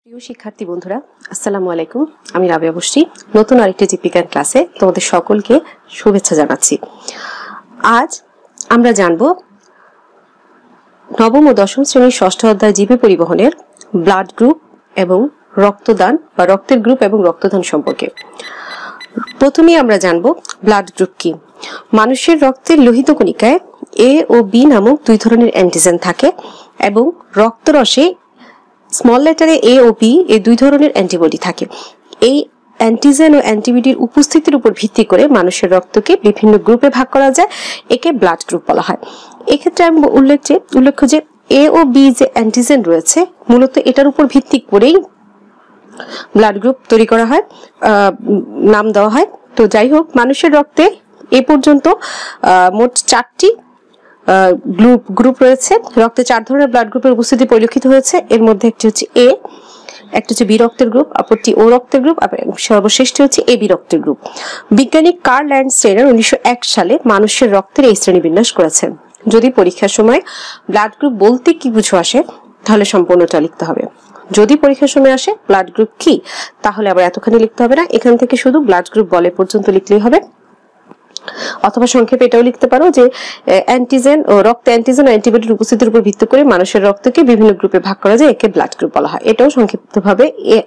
প্রিয় শিক্ষার্থী বন্ধুরা, আসসালামু আলাইকুম। আমি রাবিয়া বসরি নতুন আরেকটি জীববিজ্ঞান ক্লাসে তোমাদের সকলকে শুভেচ্ছা জানাচ্ছি। আজ আমরা জানব নবম ও দশম শ্রেণীর ষষ্ঠ অধ্যায় জীবে পরিবহনের ব্লাড গ্রুপ এবং রক্তদান বা রক্তের গ্রুপ এবং রক্তদান সম্পর্কে। প্রথমেই আমরা জানব ব্লাড গ্রুপ কি। মানুষের রক্তের লোহিত কণিকায় এ ও বি নামক দুই ধরনের অ্যান্টিজেন থাকে এবং রক্তরসে স্মল লেটারে এ ও বি এই দুই ধরনের অ্যান্টিবডি থাকে। এই অ্যান্টিজেন ও অ্যান্টিবডির উপস্থিতির উপর ভিত্তি করে মানুষের রক্তকে বিভিন্ন গ্রুপে ভাগ করা যায়, একে ব্লাড গ্রুপ বলা হয়। এক্ষেত্রে আমি উল্লেখ্য যে এ ও বি যে অ্যান্টিজেন রয়েছে মূলত এটার উপর ভিত্তি করেই ব্লাড গ্রুপ তৈরি করা হয়, নাম দেওয়া হয়। তো যাই হোক, মানুষের রক্তে এ পর্যন্ত মোট 4টি গ্রুপ রয়েছে। রক্তে 4 ধরনের ব্লাড গ্রুপের উপস্থিতি পরিলক্ষিত হয়েছে। এর মধ্যে একটি হচ্ছে এ, একটা হচ্ছে বি রক্তের গ্রুপ, অপরটি ও রক্তের গ্রুপ, সর্বশেষটি হচ্ছে এ বি রক্তের গ্রুপ। বিজ্ঞানী কার্ল ল্যান্ডস্টেইনার 1901 সালে মানুষের রক্তের এই শ্রেণীবিন্যাস করেছেন। যদি পরীক্ষার সময় ব্লাড গ্রুপ বলতে কি বুঝো আসে তাহলে সম্পূর্ণটা লিখতে হবে। যদি পরীক্ষার সময় আসে ব্লাড গ্রুপ কি, তাহলে আবার এতখানি লিখতে হবে না, এখান থেকে শুধু ব্লাড গ্রুপ বলে পর্যন্ত লিখলেই হবে। অথবা সংক্ষেপে এটাও লিখতে পারো যে অ্যান্টিজেন ও রক্তে অ্যান্টিজেন ও অ্যান্টিবডির উপস্থিতির উপর ভিত্তি করে মানুষের রক্তকে বিভিন্ন গ্রুপে ভাগ করা যায়, একে ব্লাড গ্রুপ বলা হয়। এটাও সংক্ষিপ্তভাবে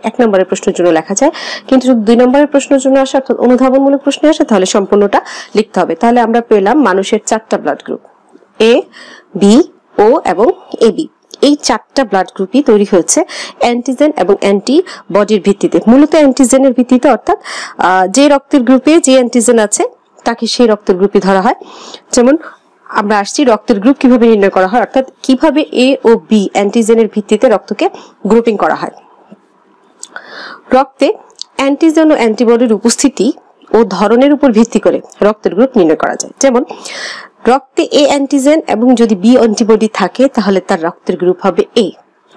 1 নম্বরের প্রশ্নের জন্য লেখা যায়। কিন্তু যদি 2 নম্বরের প্রশ্নের জন্য আসে অর্থাৎ অনুধাবনমূলক প্রশ্ন আসে তাহলে সম্পূর্ণটা লিখতে হবে। তাহলে আমরা পেলাম মানুষের 4টা ব্লাড গ্রুপ, এ, বি, ও এবং এ বি। এই 4টা ব্লাড গ্রুপই তৈরি হয়েছে অ্যান্টিজেন এবং অ্যান্টিবডির ভিত্তিতে। মূলত অ্যান্টিজেনের ভিত্তিতে, অর্থাৎ যে রক্তের গ্রুপে যে অ্যান্টিজেন আছে তাকে সেই রক্তের গ্রুপই ধরা হয়। যেমন আমরা আসছি রক্তের গ্রুপ কিভাবে নির্ণয় করা হয়, অর্থাৎ কিভাবে এ ও বি অ্যান্টিজেনের ভিত্তিতে রক্তকে গ্রুপিং করা হয়। রক্তে অ্যান্টিজেন ও অ্যান্টিবডির উপস্থিতি ও ধরনের উপর ভিত্তি করে রক্তের গ্রুপ নির্ণয় করা যায়। যেমন রক্তে এ অ্যান্টিজেন এবং যদি বি অ্যান্টিবডি থাকে তাহলে তার রক্তের গ্রুপ হবে এ,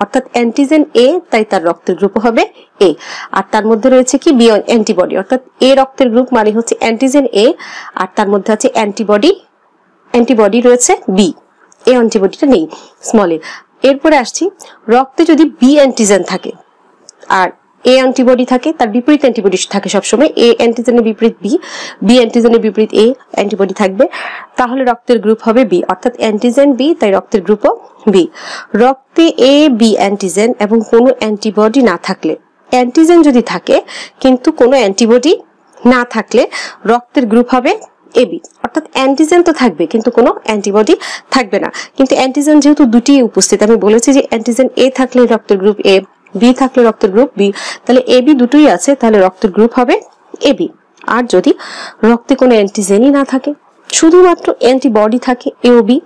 অর্থাৎ অ্যান্টিজেন এ তাই তার রক্তের গ্রুপ হবে এ। আর তার মধ্যে রয়েছে কি বি অ্যান্টিবডি, অর্থাৎ এ রক্তের গ্রুপ মানে হচ্ছে অ্যান্টিজেন এ আর তার মধ্যে আছে অ্যান্টিবডি রয়েছে বি, এ অ্যান্টিবডিটা নেই স্মল এ। এরপরে আসছি রক্তে যদি বি অ্যান্টিজেন থাকে আর এ অ্যান্টিবডি থাকে, তার বিপরীত অ্যান্টিবডি থাকে সবসময়, এ অ্যান্টিজেনের বিপরীত বি, বি অ্যান্টিজেনের বিপরীত এ অ্যান্টিবডি থাকবে, তাহলে রক্তের গ্রুপ হবে বি, অর্থাৎ অ্যান্টিজেন বি তাই রক্তের গ্রুপও বি। রক্তে এ বি অ্যান্টিজেন এবং কোনো অ্যান্টিবডি না থাকলে, অ্যান্টিজেন যদি থাকে কিন্তু কোনো অ্যান্টিবডি না থাকলে রক্তের গ্রুপ হবে এবি, অর্থাৎ অ্যান্টিজেন তো থাকবে কিন্তু কোনো অ্যান্টিবডি থাকবে না। কিন্তু অ্যান্টিজেন যেহেতু দুটি উপস্থিত, আমি বলেছি যে অ্যান্টিজেন এ থাকলে রক্তের গ্রুপ এ, বি থাকলে রক্তের গ্রুপ বি, তাহলে এ বি দুটোই আছে, তাহলে রক্তের গ্রুপ হবে এ বি। আর যদি রক্তে কোনো অ্যান্টিজেনই না থাকে, শুধুমাত্র অ্যান্টিবডি থাকে এ ও বি,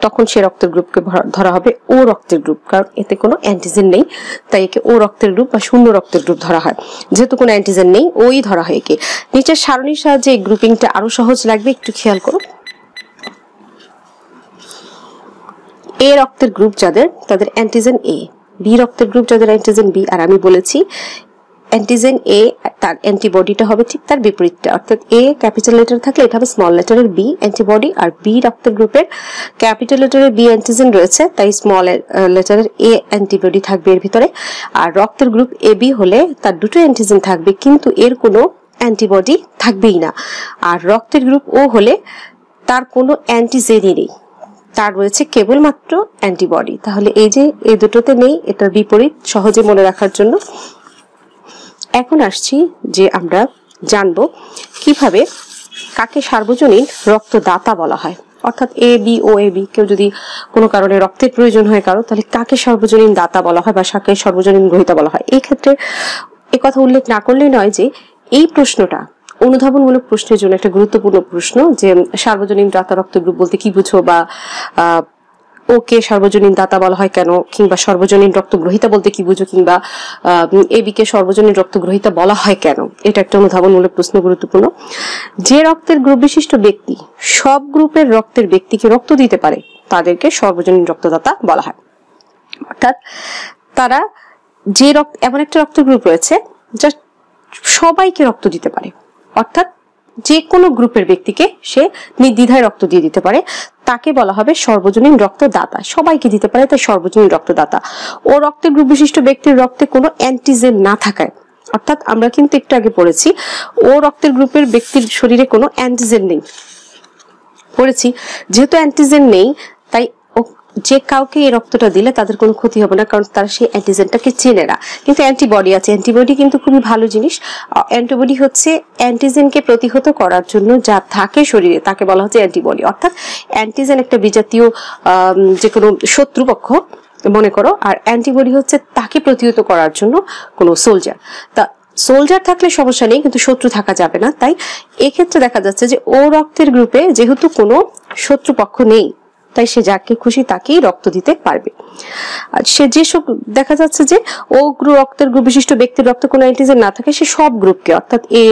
তখন সে রক্তের গ্রুপকে ধরা হবে ও রক্তের গ্রুপ, কারণ এতে কোনো অ্যান্টিজেন নেই তাই একে ও রক্তের গ্রুপ বা শূন্য রক্তের গ্রুপ ধরা হয়। যেহেতু কোনো অ্যান্টিজেন নেই ওই ধরা হয় একে। নিচের সারণীর সাহায্যে এই গ্রুপিংটা আরো সহজ লাগবে, একটু খেয়াল করো। এ রক্তের গ্রুপ যাদের তাদের অ্যান্টিজেন এ, বি রক্তের গ্রুপ যাদের অ্যান্টিজেন বি, আর আমি বলেছি অ্যান্টিজেন এ তার অ্যান্টিবডিটা হবে ঠিক তার বিপরীতটা, অর্থাৎ এ ক্যাপিটাল লেটার থাকলে এটা হবে স্মল লেটারের বি অ্যান্টিবডি, আর বি রক্তের গ্রুপের ক্যাপিটাল লেটারের বি অ্যান্টিজেন রয়েছে তাই স্মল লেটারের এ অ্যান্টিবডি থাকবে এর ভিতরে। আর রক্তের গ্রুপ এ বি হলে তার দুটো অ্যান্টিজেন থাকবে কিন্তু এর কোনো অ্যান্টিবডি থাকবেই না। আর রক্তের গ্রুপ ও হলে তার কোনো অ্যান্টিজেনই নেই, তার রয়েছে কেবলমাত্র অ্যান্টিবডি। তাহলে এই যে এই দুটোতে নেই, এটার বিপরীত সহজে মনে রাখার জন্য। এখন আসছি যে আমরা জানবো কিভাবে কাকে সার্বজনীন রক্তদাতা বলা হয়, অর্থাৎ A B O A B কেউ যদি কোনো কারণে রক্তের প্রয়োজন হয় কারো, তাহলে কাকে সার্বজনীন দাতা বলা হয় বা কাকে সার্বজনীন গ্রহীতা বলা হয়। এই ক্ষেত্রে কথা উল্লেখ না করলেই নয় যে এই প্রশ্নটা অনুধাবনমূলক প্রশ্নের জন্য একটা গুরুত্বপূর্ণ প্রশ্ন, যে সার্বজনীন দাতা রক্ত গ্রুপ বলতে কি বুঝো, বা ওকে সার্বজনীন দাতা বলা হয় কেন, কিংবা সর্বজনীন রক্তগ্রহীতা বলতে কি বুঝো, কিংবা এবি কে সর্বজনীন রক্তগ্রহীতা বলা হয় কেন, এটা একটা অনুধাবনমূলক প্রশ্ন, গুরুত্বপূর্ণ। যে রক্তের গ্রুপ বিশিষ্ট ব্যক্তি সব গ্রুপের রক্তের ব্যক্তিকে রক্ত দিতে পারে তাদেরকে সর্বজনীন রক্তদাতা বলা হয়। অর্থাৎ তারা যে এমন একটা রক্ত গ্রুপ রয়েছে যা সবাইকে রক্ত দিতে পারে, অর্থাৎ যে কোনো গ্রুপের ব্যক্তিকে সে নির্দ্বিধায় রক্ত দিয়ে দিতে পারে, তাকে বলা হবে সর্বজনীন রক্তদাতা। সবাইকে দিতে পারে, তাই সর্বজনীন রক্তদাতা। ও রক্তের গ্রুপ বিশিষ্ট ব্যক্তির রক্তে কোনো অ্যান্টিজেন না থাকায়, অর্থাৎ আমরা কিন্তু একটু আগে পড়েছি ও রক্তের গ্রুপের ব্যক্তির শরীরে কোনো অ্যান্টিজেন নেই, পড়েছি যেহেতু অ্যান্টিজেন নেই তাই যে কাউকে এই রক্তটা দিলে তাদের কোনো ক্ষতি হবে না, কারণ তারা সেই অ্যান্টিজেনটাকে চেনে না। কিন্তু অ্যান্টিবডি আছে, অ্যান্টিবডি কিন্তু খুবই ভালো জিনিস। অ্যান্টিবডি হচ্ছে অ্যান্টিজেনকে প্রতিহত করার জন্য যা থাকে শরীরে তাকে বলা হচ্ছে অ্যান্টিবডি। অর্থাৎ অ্যান্টিজেন একটা বিজাতীয় যে কোনো শত্রুপক্ষ মনে করো, আর অ্যান্টিবডি হচ্ছে তাকে প্রতিহত করার জন্য কোনো সোলজার। তা সোলজার থাকলে সমস্যা নেই, কিন্তু শত্রু থাকা যাবে না। তাই এক্ষেত্রে দেখা যাচ্ছে যে ও রক্তের গ্রুপে যেহেতু কোনো শত্রুপক্ষ নেই, তাই সে যাকে খুশি তাকেই রক্ত দিতে পারবে। আর সে যেসব দেখা যাচ্ছে যে ও রক্তের গ্রুপ বিশিষ্ট ব্যক্তির রক্তে কোনো অ্যান্টিজেন না থাকে, সে সব গ্রুপকে অর্থাৎ এ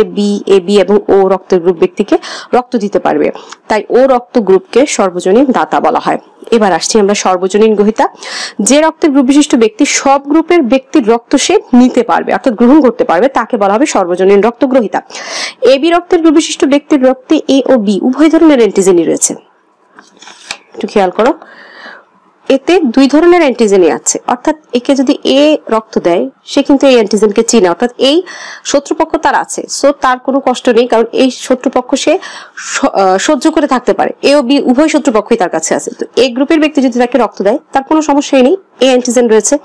বি এবং ও রক্তের গ্রুপ ব্যক্তিকে রক্ত দিতে পারবে। তাই ও রক্ত গ্রুপকে সর্বজনীন দাতা বলা হয়। এবার আসছি আমরা সর্বজনীন গ্রহীতা। যে রক্তের গ্রুপ বিশিষ্ট ব্যক্তি সব গ্রুপের ব্যক্তির রক্ত সে নিতে পারবে অর্থাৎ গ্রহণ করতে পারবে, তাকে বলা হবে সর্বজনীন রক্ত গ্রহীতা। এ বি রক্তের গ্রুপ বিশিষ্ট ব্যক্তির রক্তে এ ও বি উভয় ধরনের অ্যান্টিজেনই রয়েছে। একটু খেয়াল করো, এতে দুই ধরনের অ্যান্টিজেনই আছে। অর্থাৎ একে যদি এ রক্ত দেয় সে কিন্তু এই অ্যান্টিজেনকে চিনে, অর্থাৎ এই শত্রুপক্ষ তার আছে, সো তার কোনো কষ্ট নেই, কারণ এই শত্রুপক্ষ সে সহ্য করে থাকতে পারে। এ ও বি উভয় শত্রুপক্ষই তার কাছে আছে। তো এ গ্রুপের ব্যক্তি যদি তাকে রক্ত দেয় তার কোনো সমস্যাই নেই, এ অ্যান্টিজেন রয়েছে।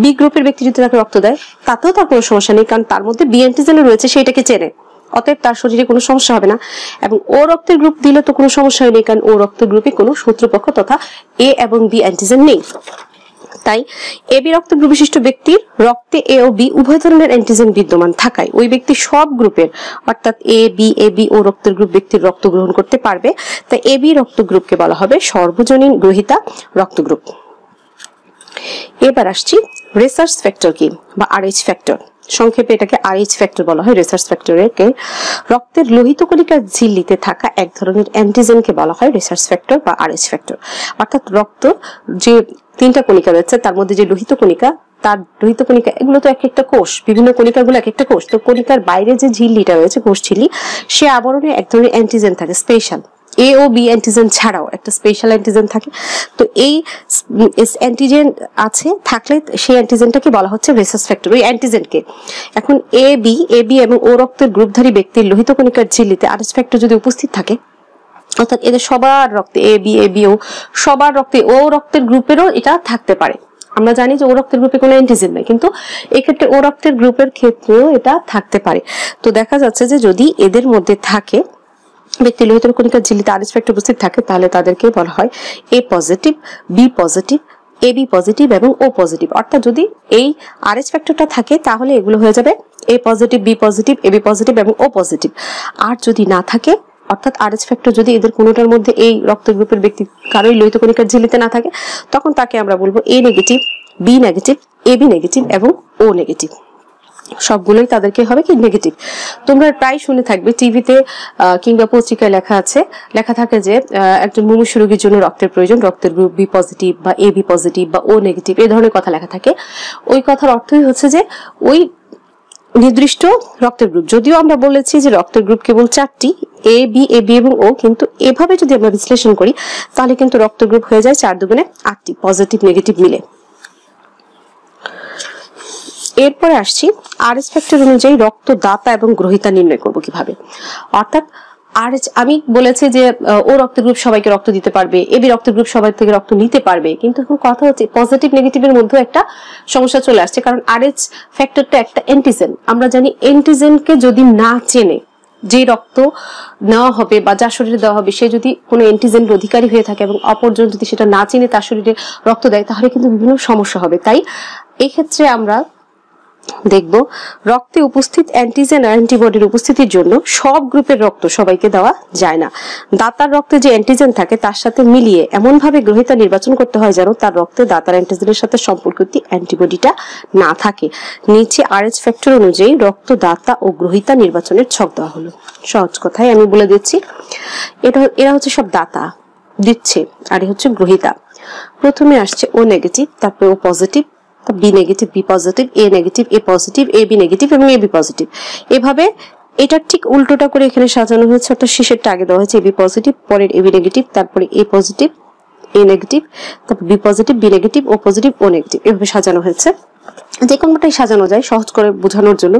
বি গ্রুপের ব্যক্তি যদি তাকে রক্ত দেয় তাতেও তার কোনো সমস্যা নেই, কারণ তার মধ্যে বি অ্যান্টিজেনও রয়েছে, সেইটাকে চেনে, অতএব তার শরীরে কোনো সমস্যা হবে না। এবং ও রক্তের গ্রুপ দিলে তো কোনো সমস্যা নেই, কারণ ও রক্তের গ্রুপে কোনো শত্রুপক্ষ তথা এ এবং বি অ্যান্টিজেন নেই। তাই এ বি রক্তের গ্রুপ বিশিষ্ট ব্যক্তির রক্তে এ ও বি উভয় ধরনের অ্যান্টিজেন বিদ্যমান থাকায় ওই ব্যক্তি সব গ্রুপের অর্থাৎ এ বি ও রক্তের গ্রুপ ব্যক্তির রক্ত গ্রহণ করতে পারবে। তাই এ বি রক্ত গ্রুপকে বলা হবে সর্বজনীন গ্রহীতা রক্ত গ্রুপ। এবার আসছি রিসার্চ ফ্যাক্টর কি বা আরএইচ ফ্যাক্টর। সংক্ষেপে এটাকে আরএইচ ফ্যাক্টর বলা হয়। রিসার্চ ফ্যাক্টরকে রক্তের লোহিত কণিকার ঝিল্লিতে থাকা এক ধরনের অ্যান্টিজেনকে বলা হয় রিসার্চ ফ্যাক্টর বা আরএইচ ফ্যাক্টর। অর্থাৎ রক্ত যে তিনটা কণিকা রয়েছে তার মধ্যে যে লোহিত কণিকা, তার লোহিত কণিকা এগুলো তো এক একটা কোষ, বিভিন্ন কণিকাগুলো এক একটা কোষ। তো কণিকার বাইরে যে ঝিল্লিটা রয়েছে কোষ ঝিল্লি, সে আবরণে এক ধরনের অ্যান্টিজেন থাকে স্পেশাল। এ ও বি অ্যান্টিজেন ছাড়াও একটা স্পেশাল অ্যান্টিজেন থাকে। তো এই অ্যান্টিজেন আছে থাকলে সেই অ্যান্টিজেনটাকে বলা হচ্ছে রিসার্চ ফ্যাক্টর, ওই অ্যান্টিজেনকে। এখন এ বি এবং ও রক্তের গ্রুপধারী ব্যক্তির লোহিত কণিকার ঝিল্লিতে আরএইচ ফ্যাক্টর যদি উপস্থিত থাকে, অর্থাৎ এদের সবার রক্তে এ বি ও সবার রক্তে ও রক্তের গ্রুপেরও এটা থাকতে পারে। আমরা জানি যে ও রক্তের গ্রুপে কোনো অ্যান্টিজেন নেই, কিন্তু এক্ষেত্রে ও রক্তের গ্রুপের ক্ষেত্রেও এটা থাকতে পারে। তো দেখা যাচ্ছে যে যদি এদের মধ্যে থাকে ব্যক্তি লোহিত কণিকার ঝিল্লিতে আরএইচ ফ্যাক্টর উপস্থিত থাকে, তাহলে তাদেরকে বলা হয় এ positive, B positive, A B positive এবং ও পজিটিভ। অর্থাৎ যদি এই আরএইচ ফ্যাক্টরটা থাকে তাহলে এগুলো হয়ে যাবে এ positive, B positive, A B positive এবং ও পজিটিভ। আর যদি না থাকে, অর্থাৎ আরএইচ ফ্যাক্টর যদি এদের কোনোটার মধ্যে এই রক্ত গ্রুপের ব্যক্তি কারোই লোহিত কণিকার ঝিল্লিতে না থাকে, তখন তাকে আমরা বলবো এ নেগেটিভ, বি নেগেটিভ, এ বি নেগেটিভ এবং ও নেগেটিভ। সবগুলোই তাদেরকে হবে কি নেগেটিভ। তোমরা প্রায় শুনে থাকবে টিভিতে কিংবা পত্রিকায় লেখা থাকে যে একজন মুমূর্ষু রোগীর জন্য রক্তের প্রয়োজন, রক্তের গ্রুপ বি পজিটিভ বা এ বি পজিটিভ বা ও নেগেটিভ, এই ধরনের কথা লেখা থাকে। ওই কথার অর্থই হচ্ছে যে ওই নির্দিষ্ট রক্তের গ্রুপ, যদিও আমরা বলেছি যে রক্তের গ্রুপ কেবল 4টি, এ বি এবং ও, কিন্তু এভাবে যদি আমরা বিশ্লেষণ করি তাহলে কিন্তু রক্ত গ্রুপ হয়ে যায় 4 দুগুণে 8টি, পজিটিভ নেগেটিভ মিলে। এরপরে আসছি আরএইচ ফ্যাক্টর অনুযায়ী রক্তদাতা এবং গ্রহীতা নির্ণয় করব কিভাবে। অর্থাৎ আরএইচ আমি বলেছি যে ও রক্তের গ্রুপ সবাইকে রক্ত দিতে পারবে, এবি রক্তের গ্রুপ সবাই থেকে রক্ত নিতে পারবে, কিন্তু এখন কথা হচ্ছে পজিটিভ নেগেটিভের মধ্যে একটা সমস্যা চলে আসছে, কারণ আরএইচ ফ্যাক্টরটা একটা অ্যান্টিজেন। আমরা জানি অ্যান্টিজেনকে যদি না চেনে যে রক্ত নেওয়া হবে বা যার শরীরে দেওয়া হবে, সে যদি কোনো অ্যান্টিজেনের অধিকারী হয়ে থাকে এবং অপরজন যদি সেটা না চিনে তার শরীরে রক্ত দেয়, তাহলে কিন্তু বিভিন্ন সমস্যা হবে। তাই এই ক্ষেত্রে আমরা দেখব রক্তে উপস্থিত অ্যান্টিজেন আর অ্যান্টিবডির উপস্থিতির জন্য সব গ্রুপের রক্ত সবাইকে দেওয়া যায় না। দাতার রক্তে যে অ্যান্টিজেন থাকে তার সাথে মিলিয়ে এমন ভাবে গ্রহীতা নির্বাচন করতে হয় যেন তার রক্তে দাতার অ্যান্টিজেনের সাথে সম্পর্কিত অ্যান্টিবডিটা না থাকে। নিচে আরএইচ ফ্যাক্টর অনুযায়ী রক্তদাতা ও গ্রহীতা নির্বাচনের ছক দেওয়া হলো। সহজ কথায় আমি বলে দিচ্ছি, এরা হচ্ছে সব দাতা দিচ্ছে আর হচ্ছে গ্রহীতা। প্রথমে আসছে ও নেগেটিভ, তারপরে O positive, B negative, B positive, A negative, A positive, A B negative এবং এ বি পজিটিভ। এভাবে এটা ঠিক উল্টোটা করে এখানে সাজানো হয়েছে, অর্থাৎ শেষেরটা আগে দেওয়া হয়েছে এবি পজিটিভ, পরের এবি নেগেটিভ, তারপরে এ পজিটিভ এ নেগেটিভ, তারপর বি পজিটিভ বি নেগেটিভ, ও পজিটিভ ও নেগেটিভ, এভাবে সাজানো হয়েছে। যে কোনোটাই সাজানো যায় সহজ করে বোঝানোর জন্য।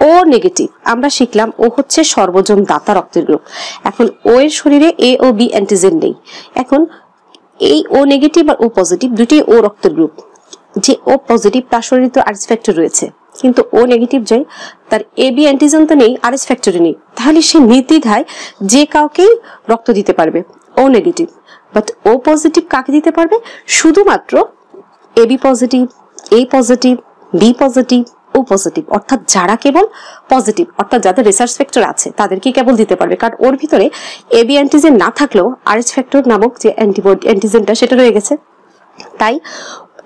ও নেগেটিভ আমরা শিখলাম ও হচ্ছে সর্বজন দাতা রক্তের গ্রুপ। এখন ও এর শরীরে এ ও বি অ্যান্টিজেন নেই। এখন এই ও নেগেটিভ আর ও পজিটিভ দুটি ও রক্তের গ্রুপ। যে ও পজিটিভ তার শরীরে তো আরএস ফ্যাক্টর রয়েছে, কিন্তু ও নেগেটিভ যাই তার এ বি অ্যান্টিজেন তো নেই, আরএস ফ্যাক্টরই নেই, তাহলে সে নির্দ্বিধায় যে কাউকেই রক্ত দিতে পারবে ও নেগেটিভ। বাট ও পজিটিভ কাকে দিতে পারবে? শুধুমাত্র এবি পজিটিভ, এ পজিটিভ, বি পজিটিভ, ও পজিটিভ, অর্থাৎ যারা কেবল পজিটিভ, অর্থাৎ যাদের রিসার্চ ফ্যাক্টর আছে তাদেরকে কেবল দিতে পারবে। কারণ ওর ভিতরে এবি অ্যান্টিজেন না থাকলেও আরএস ফ্যাক্টর নামক যে অ্যান্টিজেনটা সেটা রয়ে গেছে। তাই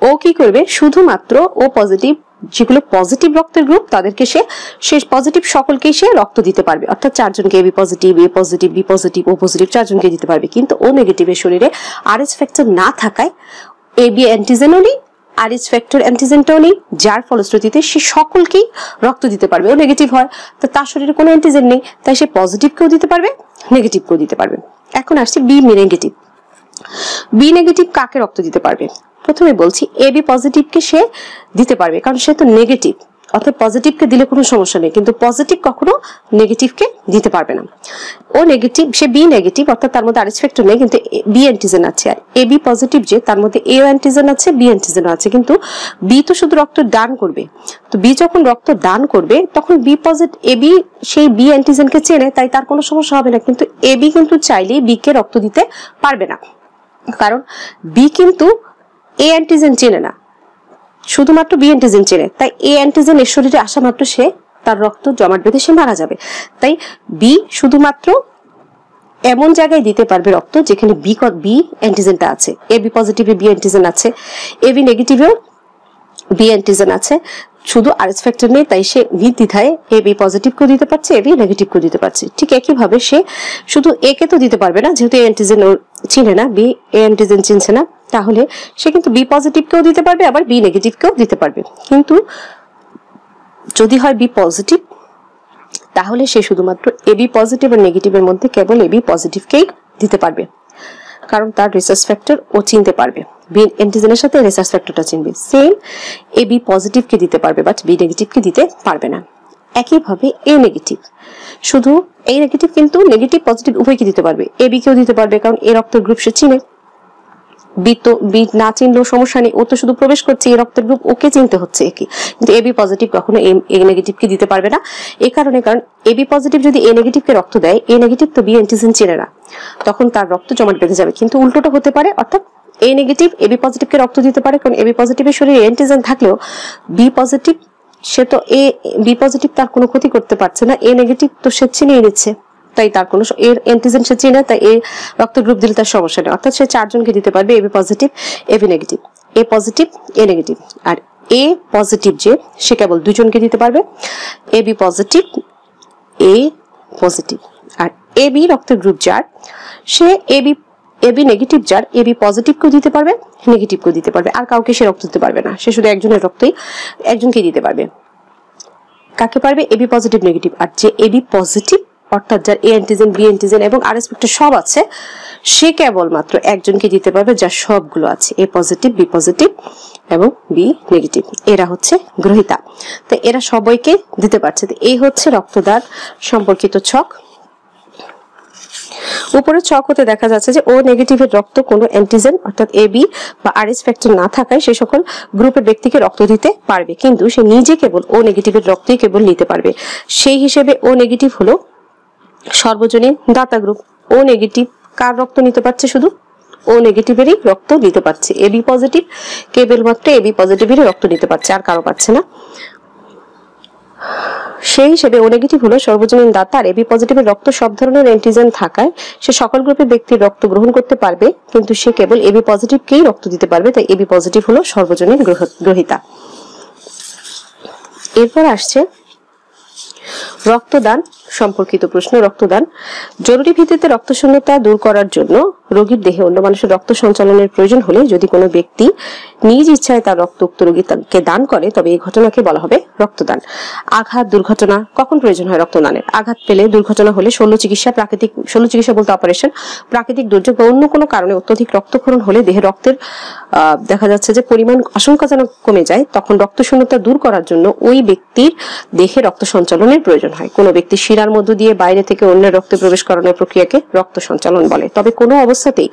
ও কি করবে? শুধুমাত্র ও পজিটিভ যেগুলো পজিটিভ রক্তের গ্রুপ তাদেরকে সে পজিটিভ সকলকেই সে রক্ত দিতে পারবে, অর্থাৎ 4 জনকে এবি পজিটিভ, এ পজিটিভ, বি পজিটিভ, ও পজিটিভ 4 জনকে দিতে পারবে। কিন্তু ও নেগেটিভের শরীরে আরএস ফ্যাক্টর না থাকায় এবি অ্যান্টিজেনও নেই, আরএস ফ্যাক্টর অ্যান্টিজেনটাও নেই, যার ফলশ্রুতিতে সে সকলকেই রক্ত দিতে পারবে। ও নেগেটিভ হয় তো তার শরীরে কোনো অ্যান্টিজেন নেই, তাই সে পজিটিভকেও দিতে পারবে, নেগেটিভকেও দিতে পারবে। এখন আসছে বি নেগেটিভ। বি নেগেটিভ কাকে রক্ত দিতে পারবে? প্রথমে বলছি এবি পজিটিভকে সে দিতে পারবে, কারণ সে তো নেগেটিভ, অর্থাৎ পজিটিভকে দিলে কোনো সমস্যা নেই, কিন্তু পজিটিভ কখনো নেগেটিভকে দিতে পারবে না। ও নেগেটিভ, সে বি নেগেটিভ, অর্থাৎ তার মধ্যে আরএস ফ্যাক্টর নেই, কিন্তু বি অ্যান্টিজেন আছে। আর এবি পজিটিভ যে তার মধ্যে এ অ্যান্টিজেন আছে, বি অ্যান্টিজেন আছে, কিন্তু বি তো শুধু রক্ত দান করবে। তো বি যখন রক্ত দান করবে তখন বি পজিটিভ এবি সেই বি অ্যান্টিজেনকে চেনে, তাই তার কোনো সমস্যা হবে না। কিন্তু এবি কিন্তু চাইলেই বি কে রক্ত দিতে পারবে না, কারণ বি কিন্তু এ অ্যান্টিজেন চেনে না, শুধুমাত্র বি অ্যান্টিজেন চেনে। তাই এ অ্যান্টিজেন এর শরীরে আসা মাত্র সে তার রক্ত জমাট বেঁধে সে মারা যাবে। তাই বি শুধুমাত্র এমন জায়গায় দিতে পারবে রক্ত যেখানে বি অ্যান্টিজেনটা আছে। এবি পজিটিভে বি অ্যান্টিজেন আছে, এবি নেগেটিভেও বি অ্যান্টিজেন আছে, শুধু আরএস ফ্যাক্টর নেই, তাই সে নির্দ্বিধায় এবি পজিটিভকেও দিতে পারছে, এবি নেগেটিভকেও দিতে পারছে। ঠিক একইভাবে সে শুধু এ কে তো দিতে পারবে না, যেহেতু এ অ্যান্টিজেন চিনে না, বি এ অ্যান্টিজেন চিনছে না, তাহলে সে কিন্তু বি পজিটিভকেও দিতে পারবে, আবার বি নেগেটিভকেও দিতে পারবে। কিন্তু যদি হয় বি পজিটিভ তাহলে সে শুধুমাত্র এবি পজিটিভ আর নেগেটিভের মধ্যে কেবল এবি পজিটিভকেই দিতে পারবে, কারণ তার রিসার্চ ফ্যাক্টর ও চিনতে পারবে, বি অ্যান্টিজেনের সাথে রিসার্চ ফ্যাক্টরটা চিনবে। সেম এবি পজিটিভকে দিতে পারবে, বাট বি নেগেটিভকে দিতে পারবে না। একইভাবে এ নেগেটিভ, শুধু এ নেগেটিভ কিন্তু নেগেটিভ পজিটিভ উভয়কে দিতে পারবে, এবি কেও দিতে পারবে, কারণ এ রক্তের গ্রুপ সে চিনে। বি না চিনলেও সমস্যা নেই, ও তো শুধু প্রবেশ করছে, এই রক্তের গ্রুপ ওকে চিনতে হচ্ছে একে। কিন্তু এবি পজিটিভ কখনো এ নেগেটিভকে দিতে পারবে না, এই কারণে, কারণ এবি পজিটিভ যদি এ নেগেটিভকে রক্ত দেয়, এ নেগেটিভ তো বি অ্যান্টিজেন চেনে না, তখন তার রক্ত জমাট বেঁধে যাবে। কিন্তু উল্টোটা হতে পারে, অর্থাৎ এ নেগেটিভ এবি পজিটিভকে রক্ত দিতে পারে, কারণ এবি পজিটিভের শরীরে অ্যান্টিজেন থাকলেও বি পজিটিভ সে তো বি পজিটিভ তার কোনো ক্ষতি করতে পারছে না, এ নেগেটিভ তো সে চিনিয়ে নিচ্ছে, তাই তার কোনো এর অ্যান্টিজেন সে চিনে, তাই এ রক্ত গ্রুপ দিলে তার সমস্যা নেই। অর্থাৎ সে 4 জনকে দিতে পারবে, AB positive, AB negative, A positive, A negative. R A positive যে সে কেবল 2 জনকে দিতে পারবে, এবি পজিটিভ, এ পজিটিভ। আর এবি রক্তের গ্রুপ যার, সে এবি নেগেটিভ যার, এবি পজিটিভকেও দিতে পারবে, নেগেটিভকেও দিতে পারবে, আর কাউকে সে রক্ত দিতে পারবে না, সে শুধু একজনের রক্তই একজনকে দিতে পারবে। কাকে পারবে? AB positive negative. আর যে এবি পজিটিভ, অর্থাৎ যার এ অ্যান্টিজেন বি অ্যান্টিজেন এবং আরএস ফ্যাক্টর সব আছে, সে কেবলমাত্র একজনকে দিতে পারবে যার সবগুলো আছে, এ পজিটিভ, বি পজিটিভ এবং বি নেগেটিভ। এরা হচ্ছে গ্রহীতা, তো এরা সবাইকে দিতে পারছে। তো এই হচ্ছে রক্তদান সম্পর্কিত ছক। উপরে ছক হতে দেখা যাচ্ছে যে ও নেগেটিভের রক্ত কোনো অ্যান্টিজেন অর্থাৎ এবি বা আরএস ফ্যাক্টর না থাকায় সে সকল গ্রুপের ব্যক্তিকে রক্ত দিতে পারবে, কিন্তু সে নিজে কেবল ও নেগেটিভের রক্তই কেবল নিতে পারবে। সেই হিসেবে ও নেগেটিভ হলো সর্বজনীন দাতা গ্রুপ। ও নেগেটিভ কার রক্ত নিতে পারছে? শুধু ও নেগেটিভেরই রক্ত নিতে পারছে। এবি পজিটিভ কেবলমাত্র এবি পজিটিভেরই রক্ত নিতে পারছে, আর কারো পাচ্ছে না। সেই হিসেবে ও নেগেটিভ হলো সর্বজনীন দাতা, আর এবি পজিটিভের রক্ত সব ধরনের অ্যান্টিজেন থাকায় সে সকল গ্রুপের ব্যক্তির রক্ত গ্রহণ করতে পারবে, কিন্তু সে কেবল এবি পজিটিভকেই রক্ত দিতে পারবে, তাই এবি পজিটিভ হলো সর্বজনীন গ্রহীতা। এরপর আসছে রক্তদান সম্পর্কিত প্রশ্ন রক্তদান। জরুরি ভিত্তিতে রক্তশূন্যতা দূর করার জন্য রোগীর দেহে অন্য মানুষের রক্ত সঞ্চালনের প্রয়োজন হলে যদি কোনো ব্যক্তি নিজ ইচ্ছায় তার রক্ত উক্ত রোগীকে দান করে তবে এই ঘটনাকে বলা হবে রক্তদান। আঘাত, দুর্ঘটনা কখন প্রয়োজন হয় রক্তদানের? আঘাত পেলে, দুর্ঘটনা হলে, শল্য চিকিৎসা বলতে অপারেশন, প্রাকৃতিক দুর্যোগ বা অন্য কোনো কারণে অত্যধিক রক্তক্ষরণ হলে দেহে রক্তের দেখা যাচ্ছে যে পরিমাণ আশঙ্কাজনক কমে যায়, তখন রক্ত শূন্যতা দূর করার জন্য ওই ব্যক্তির দেহে রক্ত সঞ্চালনের প্রয়োজন হয়। কোনো ব্যক্তি শিরার মধ্য দিয়ে বাইরে থেকে অন্যের রক্তে প্রবেশ করানোর প্রক্রিয়াকে রক্ত সঞ্চালন বলে। তবে কোনো অবস্থাতেই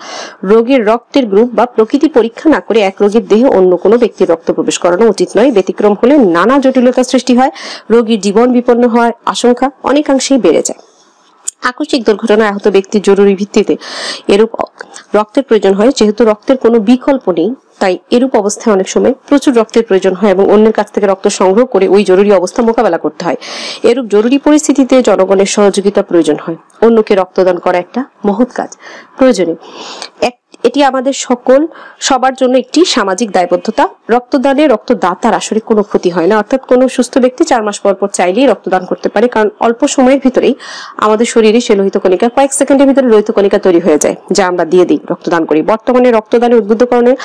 রোগীর রক্তের গ্রুপ বা প্রকৃতি পরীক্ষা না করে এক রোগীর দেহে অন্য কোনো ব্যক্তির রক্ত প্রবেশ করানো উচিত নয়। ব্যতিক্রম হলে নানা জটিলতা সৃষ্টি হয়, রোগীর জীবন বিপন্ন হওয়ার আশঙ্কা অনেকাংশেই বেড়ে যায়। আকস্মিক দুর্ঘটনায় আহত ব্যক্তির জরুরি ভিত্তিতে এরূপ রক্তের প্রয়োজন হয়। যেহেতু রক্তের কোনো বিকল্প নেই, তাই এরূপ অবস্থায় অনেক সময় প্রচুর রক্তের প্রয়োজন হয় এবং অন্যের কাছ থেকে রক্ত সংগ্রহ করে ওই জরুরি অবস্থা মোকাবেলা করতে হয়। এরূপ জরুরি পরিস্থিতিতে জনগণের সহযোগিতা প্রয়োজন হয়। অন্যকে রক্তদান করা একটা মহৎ কাজ, প্রয়োজনীয়। এটি আমাদের সবার জন্য একটি সামাজিক দায়বদ্ধতা। রক্তদানে রক্তদাতার আসলে কোনো ক্ষতি হয় না, অর্থাৎ কোনো সুস্থ ব্যক্তি 4 মাস পর চাইলেই রক্তদান করতে পারে, কারণ অল্প সময়ের ভিতরেই আমাদের শরীরে সে লোহিত কণিকা, কয়েক সেকেন্ডের ভিতরে লোহিত কণিকা তৈরি হয়ে যায়, যা আমরা দিয়ে দিই, রক্তদান করি। বর্তমানে রক্তদানে উদ্বুদ্ধকরণের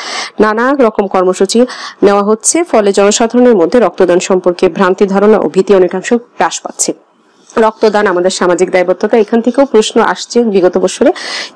নানা রকম কর্মসূচি নেওয়া হচ্ছে, ফলে জনসাধারণের মধ্যে রক্তদান সম্পর্কে ভ্রান্তি ধারণা ও ভীতি অনেকাংশ হ্রাস পাচ্ছে। রক্তদান আমাদের সামাজিক দায়বদ্ধতা, এখান থেকেও প্রশ্ন আসছে বিগত বছরে।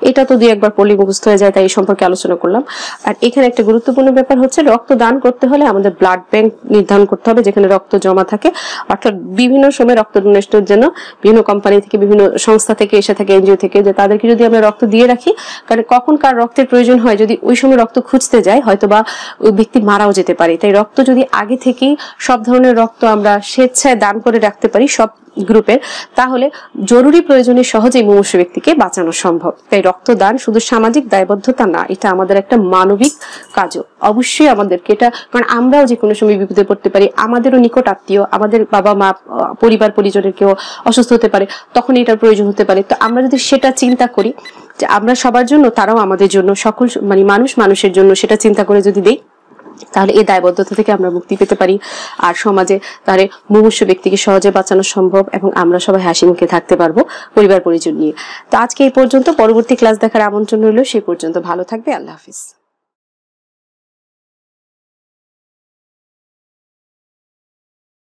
এটা তো 2-1 পড়লে মুখস্থ হয়ে যায়, তাই এই সম্পর্কে আলোচনা করলাম। আর এখানে একটা গুরুত্বপূর্ণ ব্যাপার হচ্ছে রক্তদান করতে হলে আমাদের ব্লাড ব্যাংক নির্ধারণ করতে হবে, যেখানে রক্ত জমা থাকে। অর্থাৎ বিভিন্ন সময় রক্ত ডোনেশনের জন্য বিভিন্ন কোম্পানি থেকে, বিভিন্ন সংস্থা থেকে এসে থাকে, এনজিও থেকে, যে তাদেরকে যদি আমরা রক্ত দিয়ে রাখি, কারণ কখন কার রক্তের প্রয়োজন হয়, যদি ওই সময় রক্ত খুঁজতে যায় হয়তো বা ওই ব্যক্তি মারাও যেতে পারে। তাই রক্ত যদি আগে থেকেই সব ধরনের রক্ত আমরা স্বেচ্ছায় দান করে রাখতে পারি সব গ্রুপের, তাহলে জরুরি প্রয়োজনে সহজেই মুমূর্ষু ব্যক্তিকে বাঁচানো সম্ভব। তাই রক্তদান শুধু সামাজিক দায়বদ্ধতা না, এটা আমাদের একটা মানবিক কাজও। অবশ্যই আমাদেরকে এটা, কারণ আমরাও যে কোনো সময় বিপদে পড়তে পারি, আমাদেরও নিকট আত্মীয়, আমাদের বাবা মা, পরিবার পরিজনের কেউ অসুস্থ হতে পারে, তখন এটার প্রয়োজন হতে পারে। তো আমরা যদি সেটা চিন্তা করি যে আমরা সবার জন্য, তারাও আমাদের জন্য, সকল মানুষের জন্য সেটা চিন্তা করে যদি দেই, তাহলে এই দায়বদ্ধতা থেকে আমরা মুক্তি পেতে পারি। আর সমাজে তার মুমূর্ষু ব্যক্তিকে সহজে বাঁচানো সম্ভব এবং আমরা সবাই হাসি মুখে থাকতে পারবো পরিবার পরিজন নিয়ে। তো আজকে এই পর্যন্ত, পরবর্তী ক্লাস দেখার আমন্ত্রণ রইল। সেই পর্যন্ত ভালো থাকবে। আল্লাহ হাফিজ।